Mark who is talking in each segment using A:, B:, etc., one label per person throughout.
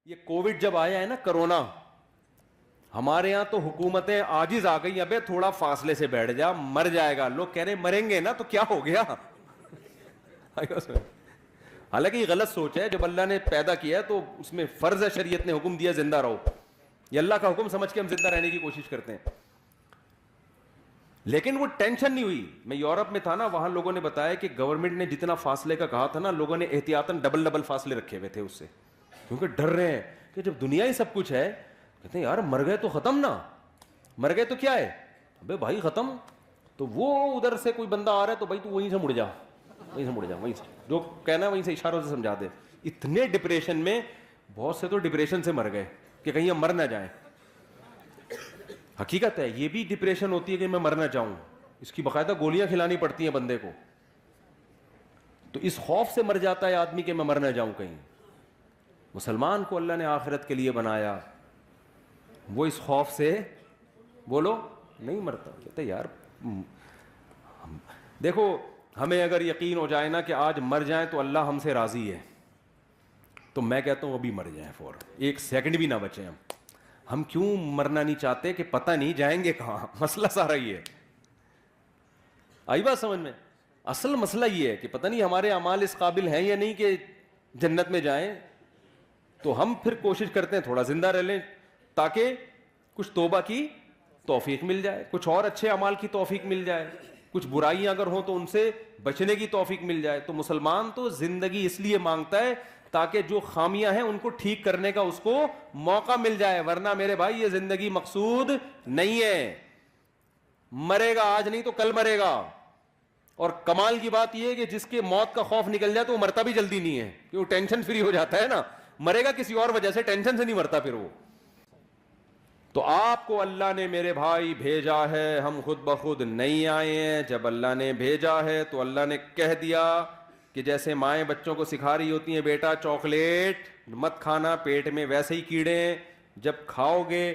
A: یہ کووڈ جب آیا ہے نا کرونا, ہمارے یہاں تو حکومتیں عاجز آ گئی, ابے تھوڑا فاصلے سے بیٹھ جا, مر جائے گا. لوگ کہہ رہے مریں گے نا تو کیا ہو گیا. حالانکہ یہ غلط سوچ ہے. جب اللہ نے پیدا کیا تو اس میں فرض ہے, شریعت نے حکم دیا زندہ رہو, یہ اللہ کا حکم سمجھ کے ہم زندہ رہنے کی کوشش کرتے ہیں. لیکن وہ ٹینشن نہیں ہوئی. میں یورپ میں تھا نا, وہاں لوگوں نے بتایا کہ گورنمنٹ نے جتنا فاصلے کا کہا تھا نا, لوگوں نے احتیاطاً ڈبل فاصلے رکھے ہوئے تھے اس سے, کیونکہ ڈر رہے ہیں کہ جب دنیا ہی سب کچھ ہے, کہتے ہیں یار مر گئے تو ختم نا, مر گئے تو کیا ہے, ابے بھائی ختم. تو وہ ادھر سے کوئی بندہ آ رہا ہے تو بھائی تو وہیں سے مڑ جا, وہیں سے مڑ جا, وہیں سے جو کہنا ہے وہیں سے اشاروں سے سمجھا دے. اتنے ڈپریشن میں, بہت سے تو ڈپریشن سے مر گئے کہ کہیں ہم مر نہ جائیں. حقیقت ہے, یہ بھی ڈپریشن ہوتی ہے کہ میں مرنا چاہوں, اس کی باقاعدہ گولیاں کھلانی پڑتی ہیں بندے کو. تو اس خوف سے مر جاتا ہے آدمی کہ میں مر نہ جاؤں کہیں. مسلمان کو اللہ نے آخرت کے لیے بنایا, وہ اس خوف سے بولو نہیں مرتا. کہتے یار دیکھو, ہمیں اگر یقین ہو جائے نا کہ آج مر جائیں تو اللہ ہم سے راضی ہے, تو میں کہتا ہوں ابھی مر جائیں فوراً, ایک سیکنڈ بھی نہ بچے. ہم کیوں مرنا نہیں چاہتے کہ پتہ نہیں جائیں گے کہاں. مسئلہ سارا یہ ہے. آئی بات سمجھ میں؟ اصل مسئلہ یہ ہے کہ پتہ نہیں ہمارے اعمال اس قابل ہیں یا نہیں کہ جنت میں جائیں. تو ہم پھر کوشش کرتے ہیں تھوڑا زندہ رہ لیں تاکہ کچھ توبہ کی توفیق مل جائے, کچھ اور اچھے اعمال کی توفیق مل جائے, کچھ برائیاں اگر ہوں تو ان سے بچنے کی توفیق مل جائے. تو مسلمان تو زندگی اس لیے مانگتا ہے تاکہ جو خامیاں ہیں ان کو ٹھیک کرنے کا اس کو موقع مل جائے. ورنہ میرے بھائی یہ زندگی مقصود نہیں ہے. مرے گا آج نہیں تو کل مرے گا. اور کمال کی بات یہ ہے کہ جس کے موت کا خوف نکل جائے تو وہ مرتا بھی جلدی نہیں ہے, کیوں ٹینشن فری ہو جاتا ہے نا. مرے گا کسی اور وجہ سے, ٹینشن سے نہیں مرتا پھر وہ. تو آپ کو اللہ نے میرے بھائی بھیجا ہے, ہم خود بخود نہیں آئے ہیں. جب اللہ نے بھیجا ہے تو اللہ نے کہہ دیا کہ جیسے مائیں بچوں کو سکھا رہی ہوتی ہیں بیٹا چاکلیٹ مت کھانا, پیٹ میں ویسے ہی کیڑے ہیں, جب کھاؤ گے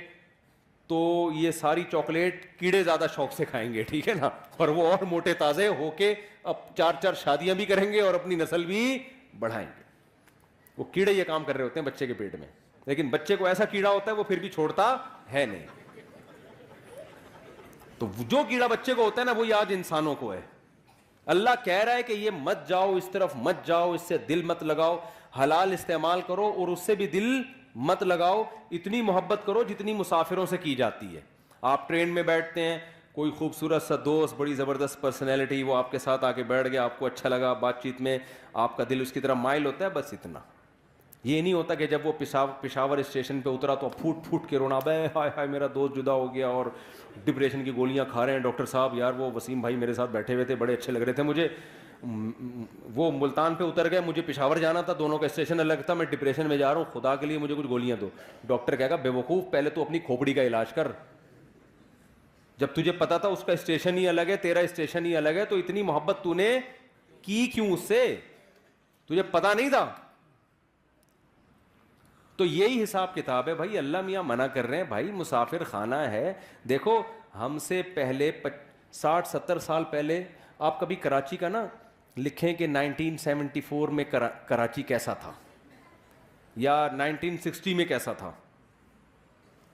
A: تو یہ ساری چاکلیٹ کیڑے زیادہ شوق سے کھائیں گے, ٹھیک ہے نا, اور وہ اور موٹے تازے ہو کے اب 4 شادیاں بھی کریں گے اور اپنی نسل بھی بڑھائیں گے. وہ کیڑے یہ کام کر رہے ہوتے ہیں بچے کے پیٹ میں, لیکن بچے کو ایسا کیڑا ہوتا ہے وہ پھر بھی چھوڑتا ہے نہیں. تو جو کیڑا بچے کو ہوتا ہے نا وہی آج انسانوں کو ہے. اللہ کہہ رہا ہے کہ یہ مت جاؤ, اس طرف مت جاؤ, اس سے دل مت لگاؤ, حلال استعمال کرو اور اس سے بھی دل مت لگاؤ. اتنی محبت کرو جتنی مسافروں سے کی جاتی ہے. آپ ٹرین میں بیٹھتے ہیں, کوئی خوبصورت سا دوست, بڑی زبردست پرسنالٹی, وہ آپ کے ساتھ آ کے بیٹھ گیا, آپ کو اچھا لگا, بات چیت میں آپ کا دل اس کی طرف مائل ہوتا ہے, بس اتنا. یہ نہیں ہوتا کہ جب وہ پشاور اسٹیشن پہ اترا تو پھوٹ پھوٹ کے رونا, بے ہائے ہائے میرا دوست جدا ہو گیا اور ڈپریشن کی گولیاں کھا رہے ہیں, ڈاکٹر صاحب یار وہ وسیم بھائی میرے ساتھ بیٹھے ہوئے تھے, بڑے اچھے لگ رہے تھے مجھے, وہ ملتان پہ اتر گئے, مجھے پشاور جانا تھا, دونوں کا اسٹیشن الگ تھا, میں ڈپریشن میں جا رہا ہوں, خدا کے لیے مجھے کچھ گولیاں دو. ڈاکٹر کہے گا بے وقوف پہلے تو اپنی کھوپڑی کا علاج کر, جب تجھے پتا تھا اس کا اسٹیشن ہی الگ ہے, تیرا اسٹیشن ہی الگ ہے, تو اتنی محبت تو نے کی کیوں اس سے, تجھے پتا نہیں تھا. تو یہی حساب کتاب ہے بھائی. اللہ میاں منع کر رہے ہیں بھائی مسافر خانہ ہے. دیکھو ہم سے پہلے 60-70 سال پہلے آپ کبھی کراچی کا نا لکھیں کہ 1974 میں کراچی کیسا تھا یا 1960 میں کیسا تھا,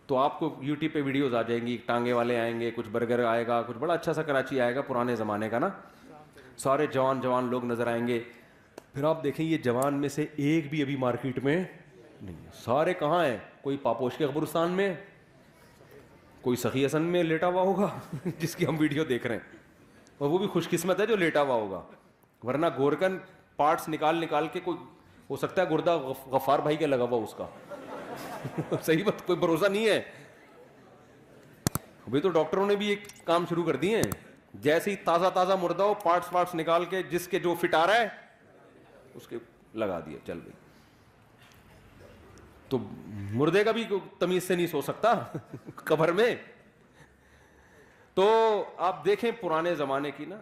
A: تو آپ کو یوٹیوب پہ ویڈیوز آ جائیں گی, ٹانگے والے آئیں گے, کچھ برگر آئے گا, کچھ بڑا اچھا سا کراچی آئے گا پرانے زمانے کا نا, سارے جوان لوگ نظر آئیں گے. پھر آپ دیکھیں یہ جوان میں سے ایک بھی ابھی مارکیٹ میں نہیں, سارے کہاں ہیں, کوئی پاپوش کے قبرستان میں, کوئی سخی حسن میں لیٹا ہوا ہوگا جس کی ہم ویڈیو دیکھ رہے ہیں, اور وہ بھی خوش قسمت ہے جو لیٹا ہوا ہوگا, ورنہ گورکن پارٹس نکال کے کوئی ہو سکتا ہے گردہ غفار بھائی کے لگا ہوا اس کا صحیح بات, کوئی بھروسہ نہیں ہے. ابھی تو ڈاکٹروں نے بھی ایک کام شروع کر دیے ہیں, جیسے ہی تازہ مردہ ہو پارٹس نکال کے جس کے جو فٹ آ رہا ہے اس کے لگا دیا, چل گئی. تو مردے کا بھی تمیز سے نہیں سو سکتا قبر میں. تو آپ دیکھیں پرانے زمانے کی نا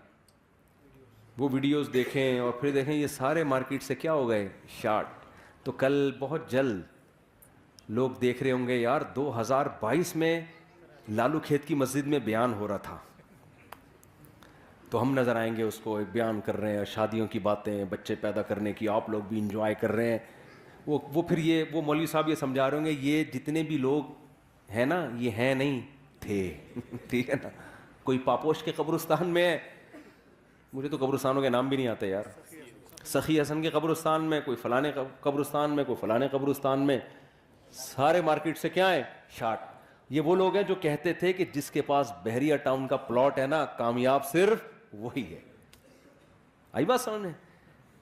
A: وہ ویڈیوز دیکھیں, اور پھر دیکھیں یہ سارے مارکیٹ سے کیا ہو گئے شارٹ. تو کل بہت جلد لوگ دیکھ رہے ہوں گے یار 2022 میں لالو کھیت کی مسجد میں بیان ہو رہا تھا, تو ہم نظر آئیں گے اس کو, ایک بیان کر رہے ہیں شادیوں کی باتیں, بچے پیدا کرنے کی, آپ لوگ بھی انجوائے کر رہے ہیں. وہ پھر وہ مولوی صاحب یہ سمجھا رہے ہوں گے یہ جتنے بھی لوگ ہیں نا یہ ہیں نہیں تھے ٹھیک ہے نا. کوئی پاپوش کے قبرستان میں ہے, مجھے تو قبرستانوں کے نام بھی نہیں آتے یار, سخی حسن کے قبرستان میں, کوئی فلانے قبرستان میں, کوئی فلانے قبرستان میں, سارے مارکیٹ سے کیا ہے شارٹ. یہ وہ لوگ ہیں جو کہتے تھے کہ جس کے پاس بحریہ ٹاؤن کا پلاٹ ہے نا کامیاب صرف وہی ہے. آئی بات سمجھ میں؟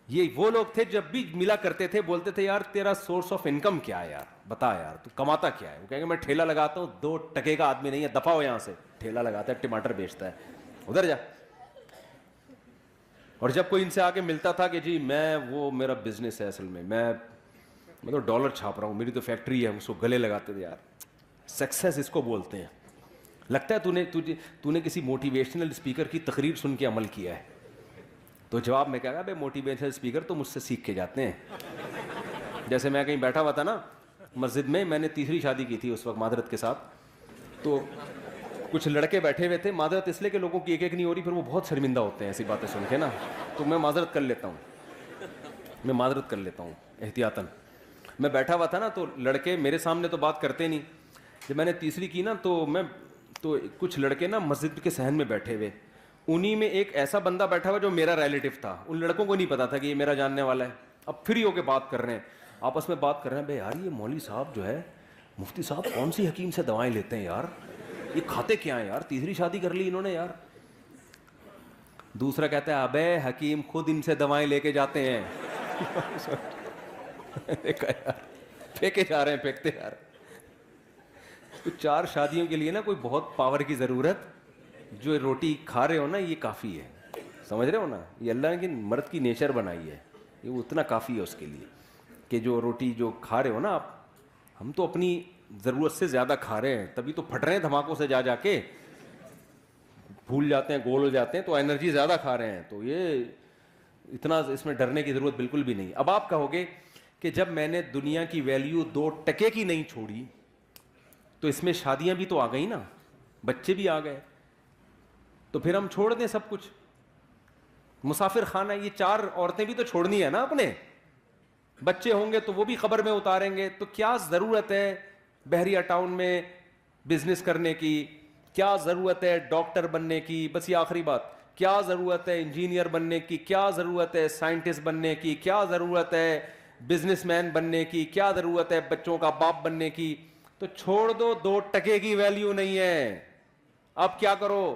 A: یہ وہ لوگ تھے جب بھی ملا کرتے تھے بولتے تھے یار تیرا سورس آف انکم کیا ہے یار, بتا یار تو کماتا کیا ہے. وہ کہیں گے میں ٹھیلا لگاتا ہوں, 2 ٹکے کا آدمی نہیں ہے, دفع ہو یہاں سے. ٹھیلا لگاتا ہے, ٹماٹر بیچتا ہے, ادھر جا. اور جب کوئی ان سے آ کے ملتا تھا کہ جی میں وہ میرا بزنس ہے اصل میں تو ڈالر چھاپ رہا ہوں, میری تو فیکٹری ہے, اس کو گلے لگاتے تھے یار. سکسیس اس کو بولتے ہیں. لگتا ہے تو نے کسی موٹیویشنل اسپیکر کی تقریر سن کے عمل کیا ہے. تو جواب میں کہا گا بھائی موٹیویشنل اسپیکر تو مجھ سے سیکھ کے جاتے ہیں. جیسے میں کہیں بیٹھا ہوا تھا نا مسجد میں نے تیسری شادی کی تھی اس وقت معذرت کے ساتھ, تو کچھ لڑکے بیٹھے ہوئے تھے, معذرت اس لیے کہ لوگوں کی ایک نہیں ہو رہی, پھر وہ بہت شرمندہ ہوتے ہیں ایسی باتیں سن کے نا, تو میں معذرت کر لیتا ہوں احتیاطاً. میں بیٹھا ہوا تھا نا تو لڑکے میرے سامنے تو بات کرتے نہیں. جب میں نے تیسری کی نا تو کچھ لڑکے نا مسجد کے صحن میں بیٹھے ہوئے, انہی میں ایک ایسا بندہ بیٹھا ہوا جو میرا ریلیٹو تھا. ان لڑکوں کو نہیں پتا تھا کہ یہ میرا جاننے والا ہے. اب فری ہو کے بات کر رہے ہیں, آپس میں بات کر رہے ہیں, بھائی یار یہ مولوی صاحب جو ہے مفتی صاحب کون سی حکیم سے دوائیں لیتے ہیں یار, یہ کھاتے کیا ہیں یار, تیسری شادی کر لی انہوں نے یار. دوسرا کہتا ہے ابے حکیم خود ان سے دوائیں لے کے جاتے ہیں. پھینکے جا رہے ہیں, پھینکتے یار. 4 شادیوں کے لیے نا کوئی بہت پاور کی ضرورت, جو روٹی کھا رہے ہو نا یہ کافی ہے. سمجھ رہے ہو نا, یہ اللہ کی مرد کی نیچر بنائی ہے, یہ اتنا کافی ہے اس کے لیے کہ جو روٹی جو کھا رہے ہو نا آپ, ہم تو اپنی ضرورت سے زیادہ کھا رہے ہیں, تبھی تو پھٹ رہے ہیں دھماکوں سے, جا کے بھول جاتے ہیں, گول ہو جاتے ہیں, تو انرجی زیادہ کھا رہے ہیں. تو یہ اتنا اس میں ڈرنے کی ضرورت بالکل بھی نہیں. اب آپ کہو گے کہ جب میں نے دنیا کی ویلیو 2 ٹکے کی نہیں چھوڑی تو اس میں شادیاں بھی تو آ گئی نا, بچے بھی آ گئے, تو پھر ہم چھوڑ دیں سب کچھ. مسافر خانہ یہ 4 عورتیں بھی تو چھوڑنی ہے نا اپنے, بچے ہوں گے تو وہ بھی قبر میں اتاریں گے, تو کیا ضرورت ہے بحریہ ٹاؤن میں بزنس کرنے کی, کیا ضرورت ہے ڈاکٹر بننے کی, بس یہ آخری بات, کیا ضرورت ہے انجینئر بننے کی, کیا ضرورت ہے سائنٹسٹ بننے کی, کیا ضرورت ہے بزنس مین بننے کی, کیا ضرورت ہے بچوں کا باپ بننے کی. تو چھوڑ دو, 2 ٹکے کی ویلیو نہیں ہے. اب کیا کرو,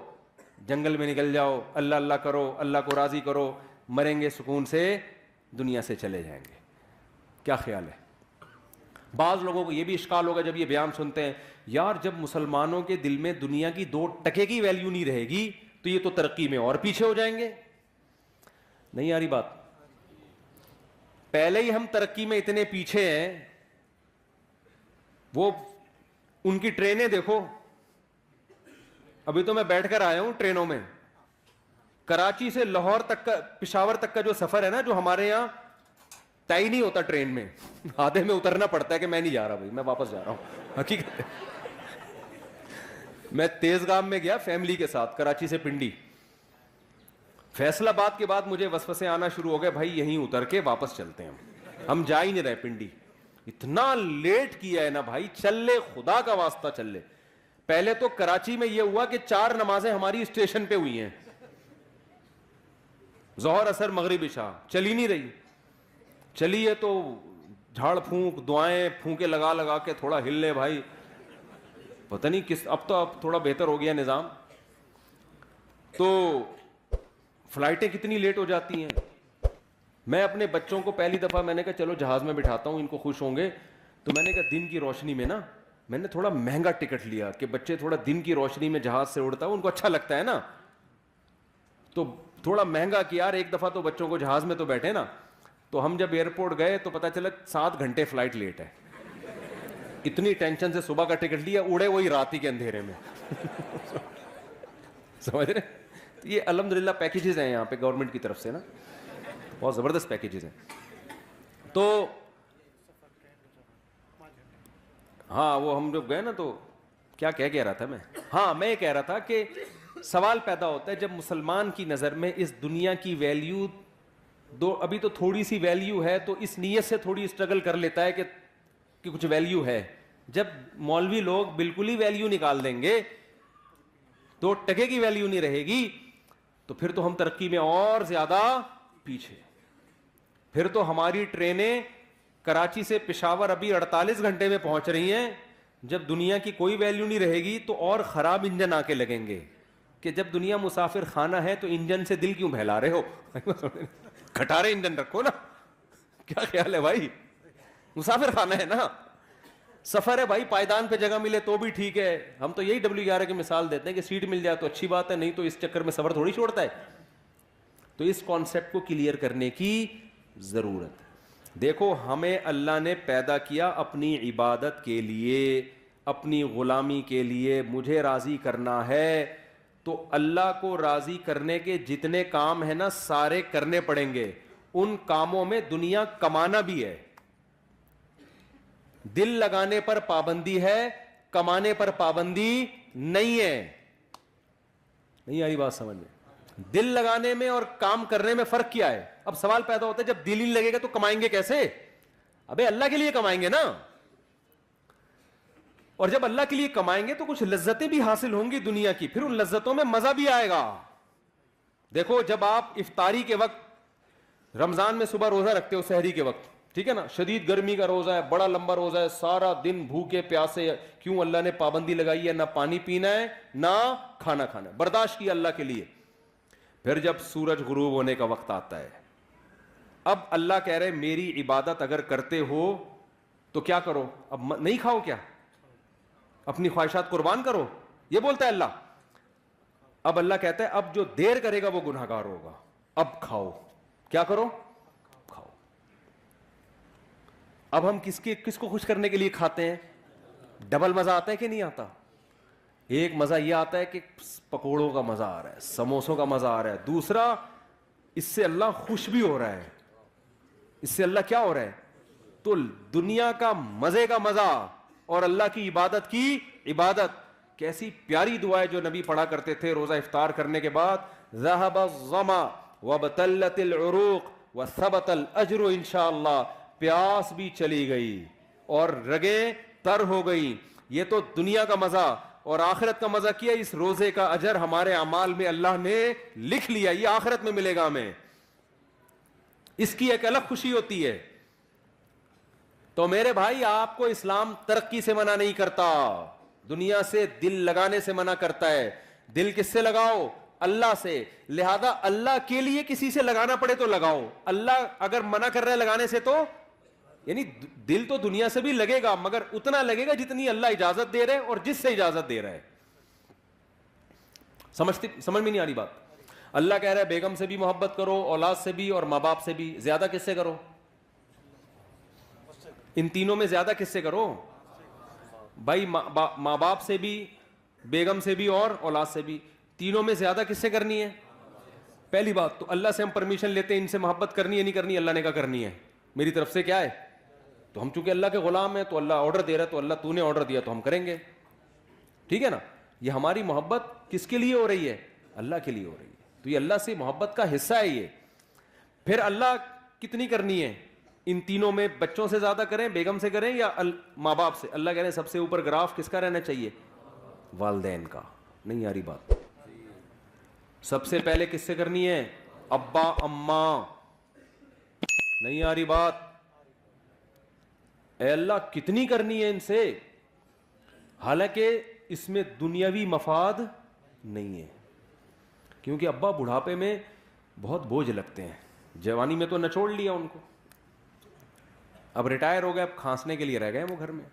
A: جنگل میں نکل جاؤ, اللہ اللہ کرو, اللہ کو راضی کرو, مریں گے سکون سے, دنیا سے چلے جائیں گے. کیا خیال ہے؟ بعض لوگوں کو یہ بھی اشکال ہوگا جب یہ بیان سنتے ہیں, یار جب مسلمانوں کے دل میں دنیا کی 2 ٹکے کی ویلیو نہیں رہے گی تو یہ تو ترقی میں اور پیچھے ہو جائیں گے. نہیں آ رہی بات؟ پہلے ہی ہم ترقی میں اتنے پیچھے ہیں. وہ ان کی ٹرینیں دیکھو, ابھی تو میں بیٹھ کر آیا ہوں ٹرینوں میں, کراچی سے لاہور تک کا, پشاور تک کا جو سفر ہے نا, جو ہمارے یہاں طے نہیں ہوتا ٹرین میں, آدھے میں اترنا پڑتا ہے کہ میں نہیں جا رہا بھائی, میں واپس جا رہا ہوں. حقیقت ہے. میں تیز گام میں گیا فیملی کے ساتھ, کراچی سے پنڈی. فیصل آباد کے بعد مجھے وسوسے آنا شروع ہو گئے, بھائی یہیں اتر کے واپس چلتے ہیں, ہم جا ہی نہیں رہے پنڈی. اتنا لیٹ کیا ہے نا بھائی, چل لے, خدا کا واسطہ چل لے. پہلے تو کراچی میں یہ ہوا کہ 4 نمازیں ہماری اسٹیشن پہ ہوئی ہیں, ظہر اثر مغرب عشاء, چل ہی نہیں رہی. چلی ہے تو جھاڑ پھونک دعائیں پھونکے لگا کے تھوڑا ہل لے بھائی, پتہ نہیں کس, اب تھوڑا بہتر ہو گیا نظام. تو فلائٹیں کتنی لیٹ ہو جاتی ہیں. میں اپنے بچوں کو پہلی دفعہ میں نے کہا چلو جہاز میں بٹھاتا ہوں, ان کو خوش ہوں گے, تو میں نے کہا دن کی روشنی میں نا, میں نے تھوڑا مہنگا ٹکٹ لیا کہ بچے تھوڑا دن کی روشنی میں جہاز سے اڑتا ہے, ان کو اچھا لگتا ہے نا, تو تھوڑا مہنگا کیا. یار ایک دفعہ تو بچوں کو جہاز میں تو بیٹھے نا, تو ہم جب ایئرپورٹ گئے تو پتا چلا 7 گھنٹے فلائٹ لیٹ ہے. اتنی ٹینشن سے صبح کا ٹکٹ لیا, اڑے وہی رات ہی کے اندھیرے میں. سمجھ رہے؟ یہ الحمدللہ پیکیجز ہیں یہاں پہ گورنمنٹ کی طرف سے نا, بہت زبردست پیکیجز ہیں. تو ہاں وہ ہم جب گئے نا تو کیا کہہ رہا تھا میں, ہاں میں یہ کہہ رہا تھا کہ سوال پیدا ہوتا ہے جب مسلمان کی نظر میں اس دنیا کی ویلیو ابھی تو تھوڑی سی ویلیو ہے تو اس نیت سے تھوڑی اسٹرگل کر لیتا ہے کہ کچھ ویلیو ہے. جب مولوی لوگ بالکل ہی ویلیو نکال دیں گے, 2 ٹکے کی ویلیو نہیں رہے گی, تو پھر تو ہم ترقی میں اور زیادہ پیچھے. پھر تو ہماری ٹرینیں کراچی سے پشاور ابھی 48 گھنٹے میں پہنچ رہی ہیں. جب دنیا کی کوئی ویلیو نہیں رہے گی تو اور خراب انجن آ کے لگیں گے کہ جب دنیا مسافر خانہ ہے تو انجن سے دل کیوں بہلا رہے ہو, کھٹارے انجن رکھو نا. کیا خیال ہے بھائی, مسافر خانہ ہے نا, سفر ہے بھائی, پائیدان پہ جگہ ملے تو بھی ٹھیک ہے. ہم تو یہی W11 کی مثال دیتے ہیں کہ سیٹ مل جائے تو اچھی بات ہے, نہیں تو اس چکر میں سفر تھوڑی چھوڑتا ہے. تو اس کانسیپٹ کو کلیئر کرنے کی ضرورت ہے. دیکھو ہمیں اللہ نے پیدا کیا اپنی عبادت کے لیے, اپنی غلامی کے لیے. مجھے راضی کرنا ہے تو اللہ کو راضی کرنے کے جتنے کام ہیں نا سارے کرنے پڑیں گے. ان کاموں میں دنیا کمانا بھی ہے. دل لگانے پر پابندی ہے, کمانے پر پابندی نہیں ہے. نہیں آئی بات سمجھ میں؟ دل لگانے میں اور کام کرنے میں فرق کیا ہے؟ اب سوال پیدا ہوتا ہے جب دل ہی لگے گا تو کمائیں گے کیسے؟ ابے اللہ کے لیے کمائیں گے نا, اور جب اللہ کے لیے کمائیں گے تو کچھ لذتیں بھی حاصل ہوں گی دنیا کی, پھر ان لذتوں میں مزہ بھی آئے گا. دیکھو جب آپ افطاری کے وقت رمضان میں صبح روزہ رکھتے ہو سحری کے وقت, ٹھیک ہے نا, شدید گرمی کا روزہ ہے, بڑا لمبا روزہ ہے, سارا دن بھوکے پیاسے, کیوں اللہ نے پابندی لگائی ہے, نہ پانی پینا ہے نہ کھانا کھانا ہے, برداشت کیا اللہ کے لیے. پھر جب سورج غروب ہونے کا وقت آتا ہے, اب اللہ کہہ رہے میری عبادت اگر کرتے ہو تو کیا کرو, اب نہیں کھاؤ کیا, اپنی خواہشات قربان کرو, یہ بولتا ہے اللہ. اب اللہ کہتا ہے اب جو دیر کرے گا وہ گناہگار ہوگا, اب کھاؤ. کیا کرو؟ کھاؤ. اب ہم کس کو خوش کرنے کے لیے کھاتے ہیں؟ ڈبل مزہ آتا ہے کہ نہیں آتا؟ ایک مزہ یہ آتا ہے کہ پکوڑوں کا مزہ آ رہا ہے, سموسوں کا مزہ آ رہا ہے. دوسرا, اس سے اللہ خوش بھی ہو رہا ہے, اس سے اللہ کیا ہو رہا ہے؟ تو دنیا کا مزے کا مزہ اور اللہ کی عبادت کی عبادت. کیسی پیاری دعا ہے جو نبی پڑھا کرتے تھے روزہ افطار کرنے کے بعد, ذهب الظما وابتلت العروق وثبت الاجر انشاءاللہ. پیاس بھی چلی گئی اور رگیں تر ہو گئی. یہ تو دنیا کا مزہ, اور آخرت کا مزہ کیا, اس روزے کا اجر ہمارے اعمال میں اللہ نے لکھ لیا, یہ آخرت میں ملے گا ہمیں. اس کی ایک الگ خوشی ہوتی ہے. تو میرے بھائی آپ کو اسلام ترقی سے منع نہیں کرتا, دنیا سے دل لگانے سے منع کرتا ہے. دل کس سے لگاؤ؟ اللہ سے. لہذا اللہ کے لیے کسی سے لگانا پڑے تو لگاؤ. اللہ اگر منع کر رہا ہے لگانے سے تو یعنی دل تو دنیا سے بھی لگے گا مگر اتنا لگے گا جتنی اللہ اجازت دے رہے اور جس سے اجازت دے رہا ہے. سمجھ میں نہیں آ رہی بات؟ اللہ کہہ رہا ہے بیگم سے بھی محبت کرو, اولاد سے بھی اور ماں باپ سے بھی. زیادہ کس سے کرو؟ ان تینوں میں زیادہ کس سے کرو بھائی؟ ماں باپ سے بھی, بیگم سے بھی اور اولاد سے بھی. تینوں میں زیادہ کس سے کرنی ہے؟ پہلی بات تو اللہ سے ہم پرمیشن لیتے ہیں ان سے محبت کرنی ہے نہیں کرنی, اللہ نے کہا کرنی ہے, میری طرف سے کیا ہے. تو ہم چونکہ اللہ کے غلام ہیں تو اللہ آرڈر دے رہا ہے, تو اللہ تو نے آرڈر دیا تو ہم کریں گے, ٹھیک ہے نا. یہ ہماری محبت کس کے لیے ہو رہی ہے؟ اللہ کے لیے ہو رہی ہے. تو یہ اللہ سے محبت کا حصہ ہے یہ. پھر اللہ کتنی کرنی ہے ان تینوں میں؟ بچوں سے زیادہ کریں, بیگم سے کریں یا ماں باپ سے؟ اللہ کہہ رہے ہیں سب سے اوپر گراف کس کا رہنا چاہیے؟ والدین کا. نہیں آ رہی بات؟ سب سے پہلے کس سے کرنی ہے؟ ابا اماں. نہیں آ رہی بات؟ اے اللہ کتنی کرنی ہے ان سے؟ حالانکہ اس میں دنیاوی مفاد نہیں ہے, کیونکہ ابا بڑھاپے میں بہت بوجھ لگتے ہیں. جوانی میں تو نچوڑ لیا ان کو, اب ریٹائر ہو گئے, اب کھانسنے کے لیے رہ گئے وہ گھر میں.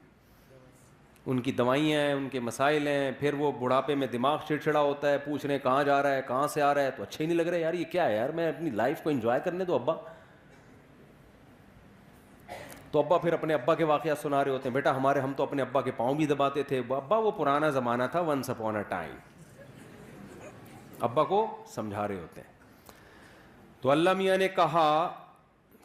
A: ان کی دوائیاں ہیں, ان کے مسائل ہیں, پھر وہ بڑھاپے میں دماغ چڑچڑا ہوتا ہے, پوچھ رہے ہیں کہاں جا رہا ہے, کہاں سے آ رہا ہے, تو اچھا ہی نہیں لگ رہا ہے. یار یہ کیا ہے یار, میں اپنی لائف کو انجوائے کرنے دو ابا. تو ابا پھر اپنے ابا کے واقعات سنا رہے ہوتے ہیں, بیٹا ہم تو اپنے ابا کے پاؤں بھی دباتے تھے. ابا وہ پرانا زمانہ تھا, ونس اپون اے ٹائم. ابا کو سمجھا رہے ہوتے ہیں. تو اللہ میاں نے کہا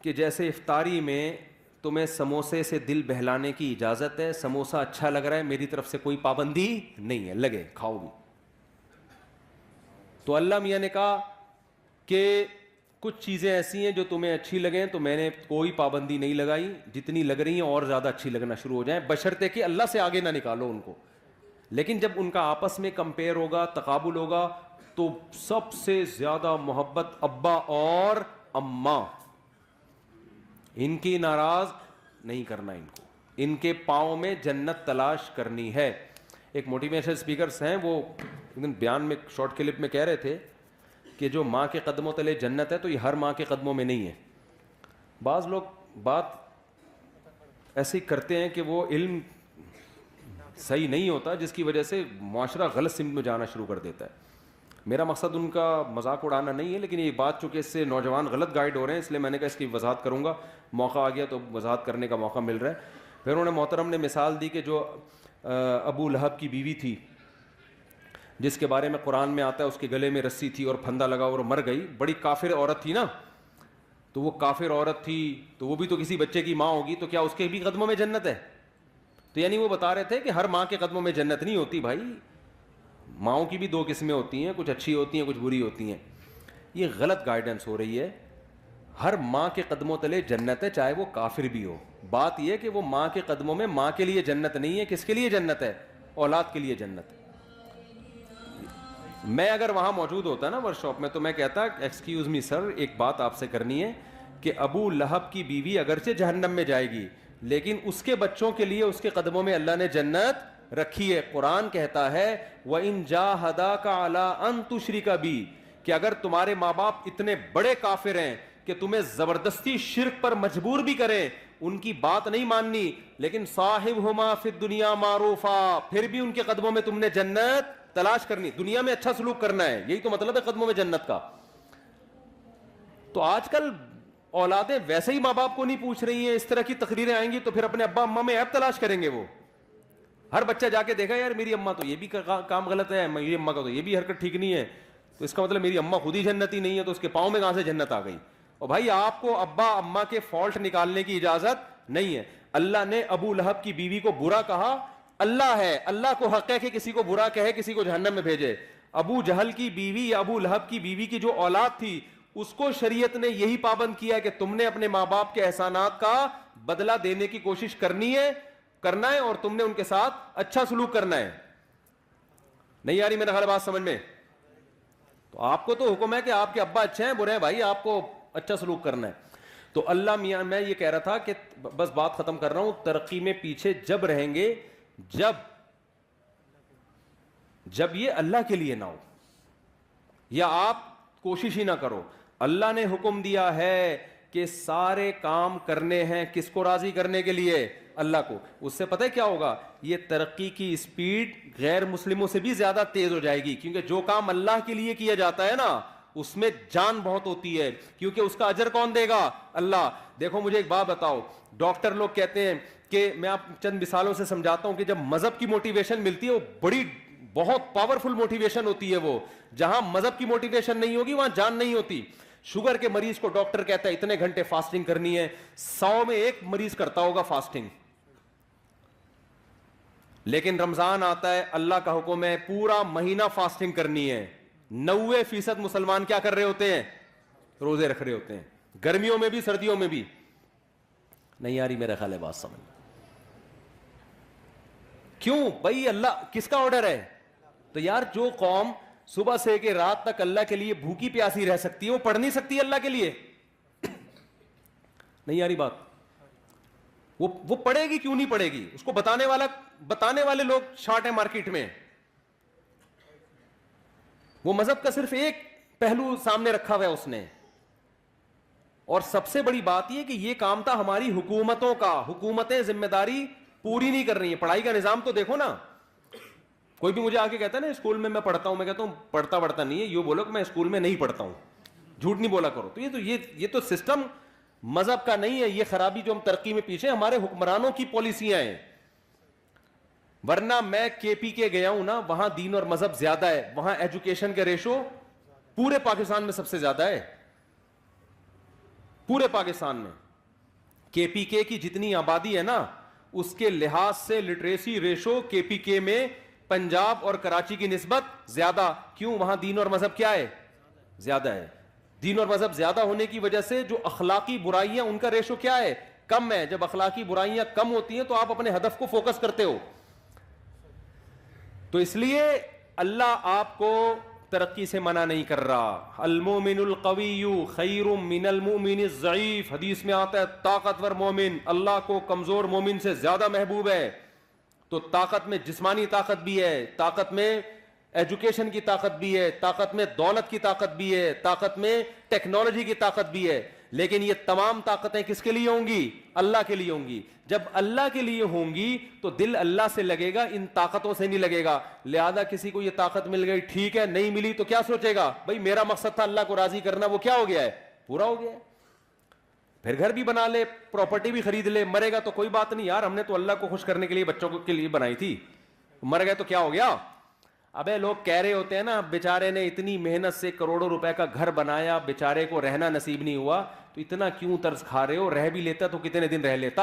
A: کہ جیسے افطاری میں تمہیں سموسے سے دل بہلانے کی اجازت ہے, سموسہ اچھا لگ رہا ہے, میری طرف سے کوئی پابندی نہیں ہے, لگے کھاؤ بھی. تو اللہ میاں نے کہا کہ کچھ چیزیں ایسی ہیں جو تمہیں اچھی لگیں تو میں نے کوئی پابندی نہیں لگائی، جتنی لگ رہی ہیں اور زیادہ اچھی لگنا شروع ہو جائیں، بشرطے کہ اللہ سے آگے نہ نکالو ان کو. لیکن جب ان کا آپس میں کمپیئر ہوگا، تقابل ہوگا، تو سب سے زیادہ محبت ابا اور اماں، ان کی ناراض نہیں کرنا، ان کو ان کے پاؤں میں جنت تلاش کرنی ہے. ایک موٹیویشن اسپیکرس ہیں، وہ ایک دن بیان میں شارٹ کلپ میں کہہ رہے تھے کہ جو ماں کے قدموں تلے جنت ہے تو یہ ہر ماں کے قدموں میں نہیں ہے. بعض لوگ بات ایسے ہی کرتے ہیں کہ وہ علم صحیح نہیں ہوتا، جس کی وجہ سے معاشرہ غلط سمت میں جانا شروع کر دیتا ہے. میرا مقصد ان کا مذاق اڑانا نہیں ہے، لیکن یہ بات چونکہ اس سے نوجوان غلط گائیڈ ہو رہے ہیں، اس لیے میں نے کہا اس کی وضاحت کروں گا. موقع آ گیا تو وضاحت کرنے کا موقع مل رہا ہے. پھر انہوں نے محترم نے مثال دی کہ جو ابو لہب کی بیوی تھی، جس کے بارے میں قرآن میں آتا ہے اس کے گلے میں رسی تھی اور پھندا لگا اور مر گئی. بڑی کافر عورت تھی نا، تو وہ کافر عورت تھی تو وہ بھی تو کسی بچے کی ماں ہوگی، تو کیا اس کے بھی قدموں میں جنت ہے؟ تو یعنی وہ بتا رہے تھے کہ ہر ماں کے قدموں میں جنت نہیں ہوتی بھائی، ماؤں کی بھی دو قسمیں ہوتی ہیں، کچھ اچھی ہوتی ہیں، کچھ بری ہوتی ہیں. یہ غلط گائیڈنس ہو رہی ہے. ہر ماں کے قدموں تلے جنت ہے، چاہے وہ کافر بھی ہو. بات یہ کہ وہ ماں کے قدموں میں ماں کے لیے جنت نہیں ہے. کس کے لیے جنت ہے؟ اولاد کے لیے جنت ہے. میں اگر وہاں موجود ہوتا نا ورک شاپ میں تو میں کہتا ایکسکیوز می سر، ایک بات آپ سے کرنی ہے کہ ابو لہب کی بیوی اگرچہ جہنم میں جائے گی، لیکن اس کے بچوں کے لیے اس کے قدموں میں اللہ نے جنت رکھی ہے. قرآن کہتا ہے وَإِن جَاهَدَاكَ عَلَىٰ أَن تُشْرِكَ بِي، کہ اگر تمہارے ماں باپ اتنے بڑے کافر ہیں کہ تمہیں زبردستی شرک پر مجبور بھی کریں، ان کی بات نہیں ماننی، لیکن صاحبہما فی الدنیا معروفا، پھر بھی ان کے قدموں میں تم نے جنت تلاش کرنی، دنیا میں اچھا سلوک کرنا ہے. یہی تو مطلب ہے قدموں میں جنت کا. تو آج کل اولادیں ویسے ہی ماں باپ کو نہیں پوچھ رہی ہیں. اس طرح کی تقریریں آئیں گی تو پھر اپنے ابا اماں میں عیب تلاش کریں گے. وہ ہر بچہ جا کے دیکھا یار میری اماں تو یہ بھی کام غلط ہے، میری اماں کا تو یہ بھی حرکت ٹھیک نہیں ہے، تو اس کا مطلب میری اماں خود ہی جنتی نہیں ہے، تو اس کے پاؤں میں کہاں سے جنت آ گئی؟ اور بھائی آپ کو ابا اماں کے فالٹ نکالنے کی اجازت نہیں ہے. اللہ نے ابو لہب کی بیوی کو برا کہا، اللہ ہے، اللہ کو حق ہے کہ کسی کو برا کہے، کسی کو جہنم میں بھیجے. ابو جہل کی بیوی یا ابو لہب کی بیوی کی جو اولاد تھی، اس کو شریعت نے یہی پابند کیا کہ تم نے اپنے ماں باپ کے احسانات کا بدلہ دینے کی کوشش کرنا ہے اور تم نے ان کے ساتھ اچھا سلوک کرنا ہے. نہیں آ رہی میرا خیال بات سمجھ میں؟ تو آپ کو تو حکم ہے کہ آپ کے ابا اچھے ہیں برے ہیں، بھائی آپ کو اچھا سلوک کرنا ہے. تو اللہ میاں، میں یہ کہہ رہا تھا کہ بس بات ختم کر رہا ہوں، ترقی میں پیچھے جب رہیں گے جب یہ اللہ کے لیے نہ ہو یا آپ کوشش ہی نہ کرو. اللہ نے حکم دیا ہے کہ سارے کام کرنے ہیں کس کو راضی کرنے کے لیے؟ اللہ کو. اس سے پتہ ہے کیا ہوگا؟ یہ ترقی کی اسپیڈ غیر مسلموں سے بھی زیادہ تیز ہو جائے گی، کیونکہ جو کام اللہ کے لیے کیا جاتا ہے نا اس میں جان بہت ہوتی ہے، کیونکہ اس کا اجر کون دے گا؟ اللہ. دیکھو مجھے ایک بات بتاؤ، ڈاکٹر لوگ کہتے ہیں کہ میں آپ چند مثالوں سے سمجھاتا ہوں کہ جب مذہب کی موٹیویشن ملتی ہے وہ بہت پاورفل موٹیویشن ہوتی ہے. وہ جہاں مذہب کی موٹیویشن نہیں ہوگی وہاں جان نہیں ہوتی. شوگر کے مریض کو ڈاکٹر کہتا ہے اتنے گھنٹے فاسٹنگ کرنی ہے، 100 میں ایک مریض کرتا ہوگا فاسٹنگ. لیکن رمضان آتا ہے، اللہ کا حکم ہے پورا مہینہ فاسٹنگ کرنی ہے. 90% مسلمان کیا کر رہے ہوتے ہیں؟ روزے رکھ رہے ہوتے ہیں، گرمیوں میں بھی سردیوں میں بھی. نہیں آ رہی میرا خیال ہے بات سمجھ؟ کیوں بھائی؟ اللہ کس کا آرڈر ہے؟ تو یار جو قوم صبح سے کہ رات تک اللہ کے لیے بھوکی پیاسی رہ سکتی ہے وہ پڑھ نہیں سکتی اللہ کے لیے؟ نہیں آ رہی بات؟ وہ پڑھے گی کیوں نہیں پڑھے گی؟ اس کو بتانے والے لوگ شارٹ ہیں مارکیٹ میں. وہ مذہب کا صرف ایک پہلو سامنے رکھا ہوا ہے اس نے. اور سب سے بڑی بات یہ کہ یہ کام تھا ہماری حکومتوں کا. حکومتیں ذمہ داری پوری نہیں کر رہی ہیں. پڑھائی کا نظام تو دیکھو نا. کوئی بھی مجھے آ کے کہتا ہے نا اسکول میں پڑھتا ہوں، میں کہتا ہوں پڑھتا نہیں ہے، یہ بولو کہ میں اسکول میں نہیں پڑھتا ہوں. جھوٹ نہیں بولا کرو. تو یہ تو سسٹم مذہب کا نہیں ہے. یہ خرابی جو ہم ترقی میں پیچھے، ہمارے حکمرانوں کی پالیسیاں ہیں. ورنہ میں کے پی کے گیا ہوں نا، وہاں دین اور مذہب زیادہ ہے. وہاں ایجوکیشن کے ریشو پورے پاکستان میں سب سے زیادہ ہے. پورے پاکستان میں کے پی کے کی جتنی آبادی ہے نا اس کے لحاظ سے لٹریسی ریشو کے پی کے میں پنجاب اور کراچی کی نسبت زیادہ. کیوں؟ وہاں دین اور مذہب کیا ہے؟ زیادہ ہے. دین اور مذہب زیادہ ہونے کی وجہ سے جو اخلاقی برائیاں ان کا ریشو کیا ہے؟ کم ہے. جب اخلاقی برائیاں کم ہوتی ہیں تو آپ اپنے ہدف کو فوکس کرتے ہو. تو اس لیے اللہ آپ کو ترقی سے منع نہیں کر رہا. المومن القوی خیر من المؤمن الضعیف. حدیث میں آتا ہے طاقتور مومن اللہ کو کمزور مومن سے زیادہ محبوب ہے. تو طاقت میں جسمانی طاقت بھی ہے, طاقت میں ایجوکیشن کی طاقت بھی ہے, طاقت میں دولت کی طاقت بھی ہے, طاقت میں ٹیکنالوجی کی طاقت بھی ہے. لیکن یہ تمام طاقتیں کس کے لیے ہوں گی؟ اللہ کے لیے ہوں گی. جب اللہ کے لیے ہوں گی تو دل اللہ سے لگے گا, ان طاقتوں سے نہیں لگے گا. لہذا کسی کو یہ طاقت مل گئی ٹھیک ہے, نہیں ملی تو کیا سوچے گا؟ بھائی میرا مقصد تھا اللہ کو راضی کرنا, وہ کیا ہو گیا ہے؟ پورا ہو گیا ہے. پھر گھر بھی بنا لے, پراپرٹی بھی خرید لے, مرے گا تو کوئی بات نہیں یار, ہم نے تو اللہ کو خوش کرنے کے لیے بچوں کے لیے بنائی تھی. مر گئے تو کیا ہو گیا؟ ابے لوگ کہہ رہے ہوتے ہیں نا بیچارے نے اتنی محنت سے کروڑوں روپے کا گھر بنایا, بیچارے کو رہنا نصیب نہیں ہوا, تو اتنا کیوں طرز کھا رہے ہو؟ رہ بھی لیتا تو کتنے دن رہ لیتا.